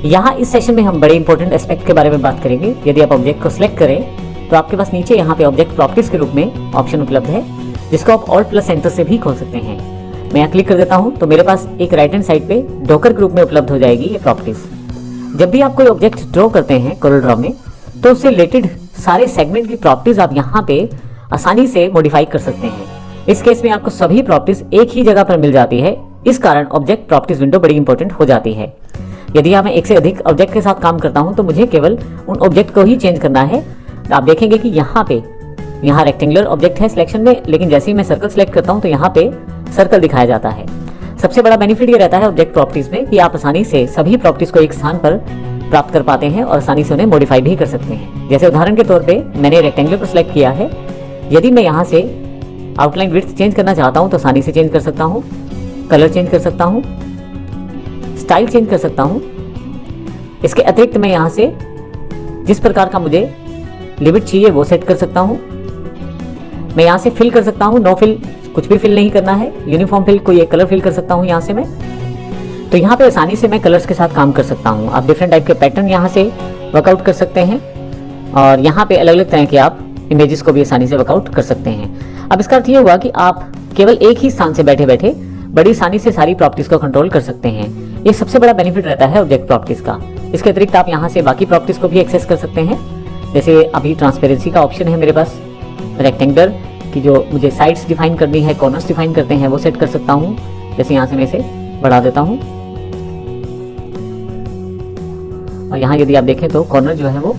यहाँ इस सेशन में हम बड़े इंपॉर्टेंट एस्पेक्ट के बारे में बात करेंगे। यदि आप ऑब्जेक्ट को सिलेक्ट करें तो आपके पास नीचे यहाँ पे ऑब्जेक्ट प्रॉपर्टीज के रूप में ऑप्शन उपलब्ध है, जिसको आप ऑल्ट प्लस एंटर से भी खोल सकते हैं। मैं यहाँ क्लिक कर देता हूँ तो मेरे पास एक राइट हैंड साइड पे डॉकर के रूप में उपलब्ध हो जाएगी ये प्रॉपर्टीज। जब भी आप कोई ऑब्जेक्ट ड्रॉ करते हैं कोरल ड्रॉ में, तो उससे रिलेटेड सारे सेगमेंट की प्रॉपर्टीज आप यहाँ पे आसानी से मॉडिफाई कर सकते हैं। इस केस में आपको सभी प्रॉपर्टीज एक ही जगह पर मिल जाती है। इस कारण ऑब्जेक्ट प्रॉपर्टीज विंडो बड़ी इंपॉर्टेंट हो जाती है। यदि मैं एक से अधिक ऑब्जेक्ट के साथ काम करता हूं तो मुझे केवल उन ऑब्जेक्ट को ही चेंज करना है। तो आप देखेंगे कि यहाँ रेक्टेंगुलर ऑब्जेक्ट है सिलेक्शन में, लेकिन जैसे ही मैं सर्कल सेलेक्ट करता हूं तो यहाँ पे सर्कल दिखाया जाता है। सबसे बड़ा बेनिफिट ये रहता है ऑब्जेक्ट प्रॉपर्टीज में कि आप आसानी से सभी प्रॉपर्टीज को एक स्थान पर प्राप्त कर पाते हैं और आसानी से उन्हें मॉडिफाई भी कर सकते हैं। जैसे उदाहरण के तौर पे मैंने रेक्टेंगुलर को सिलेक्ट किया है। यदि मैं यहाँ से आउटलाइन विड्थ चेंज करना चाहता हूँ तो आसानी से चेंज कर सकता हूँ, कलर चेंज कर सकता हूँ, स्टाइल चेंज कर सकता हूँ। इसके अतिरिक्त मैं यहाँ से जिस प्रकार का मुझे लिमिट चाहिए वो सेट कर सकता हूँ। मैं यहाँ से फिल कर सकता हूँ, नो फिल, कुछ भी फिल नहीं करना है, यूनिफॉर्म फिल, कोई एक कलर फिल कर सकता हूँ यहाँ से मैं। तो यहाँ पे आसानी से मैं कलर्स के साथ काम कर सकता हूँ। आप डिफरेंट टाइप के पैटर्न यहाँ से वर्कआउट कर सकते हैं और यहाँ पे अलग अलग तरह के आप इमेजेस को भी आसानी से वर्कआउट कर सकते हैं। अब इसका अर्थ ये हुआ कि आप केवल एक ही स्थान से बैठे बैठे बड़ी आसानी से सारी प्रॉपर्टीज को कंट्रोल कर सकते हैं। ये सबसे बड़ा बेनिफिट रहता है ऑब्जेक्ट प्रॉपर्टीज का। इसके अतिरिक्त आप यहाँ से बाकी प्रॉपर्टीज को भी एक्सेस कर सकते हैं। जैसे अभी ट्रांसपेरेंसी का ऑप्शन है मेरे पास, रेक्टेंगुलर की जो मुझे साइड्स डिफाइन करनी है, कॉर्नर्स डिफाइन करते हैं, वो सेट कर सकता हूँ। जैसे यहाँ से मैं इसे बढ़ा देता हूँ और यहाँ यदि आप देखें तो कॉर्नर जो है वो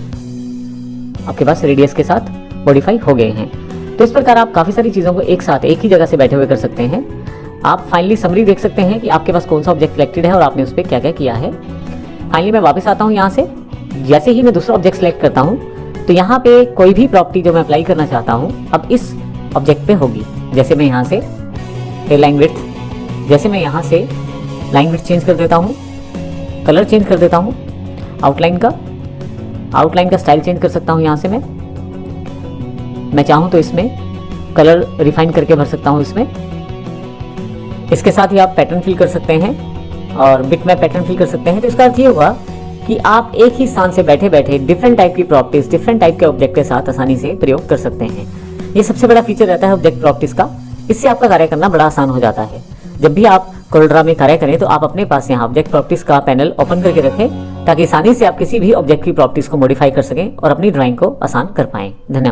आपके पास रेडियस के साथ मॉडिफाई हो गए हैं। तो इस प्रकार आप काफी सारी चीजों को एक साथ एक ही जगह से बैठे हुए कर सकते हैं। आप फाइनली समरी देख सकते हैं कि आपके पास कौन सा ऑब्जेक्ट सिलेक्टेड है और आपने उस पर क्या क्या किया है। फाइनली मैं वापस आता हूँ यहाँ से। जैसे ही मैं दूसरा ऑब्जेक्ट सेलेक्ट करता हूँ तो यहाँ पे कोई भी प्रॉपर्टी जो मैं अप्लाई करना चाहता हूँ अब इस ऑब्जेक्ट पे होगी। जैसे मैं यहाँ से लाइन विड्थ, जैसे मैं यहाँ से लाइन विड्थ चेंज कर देता हूँ, कलर चेंज कर देता हूँ, आउटलाइन का स्टाइल चेंज कर सकता हूँ। यहाँ से मैं चाहूँ तो इसमें कलर रिफाइन करके भर सकता हूँ इसमें। इसके साथ ही आप पैटर्न फिल कर सकते हैं और बिट मैप पैटर्न फिल कर सकते हैं। तो इसका अर्थ ये हुआ कि आप एक ही स्थान से बैठे बैठे डिफरेंट टाइप की प्रॉपर्टीज, डिफरेंट टाइप के ऑब्जेक्ट के साथ आसानी से प्रयोग कर सकते हैं। ये सबसे बड़ा फीचर रहता है ऑब्जेक्ट प्रॉपर्टीज का। इससे आपका कार्य करना बड़ा आसान हो जाता है। जब भी आप कोरल में कार्य करें तो आप अपने पास यहाँ ऑब्जेक्ट प्रॉपर्टीज का पैनल ओपन करके रखें, ताकि आसानी से आप किसी भी ऑब्जेक्ट की प्रॉपर्टीज को मॉडिफाई कर सकें और अपनी ड्राइंग को आसान कर पाएं। धन्यवाद।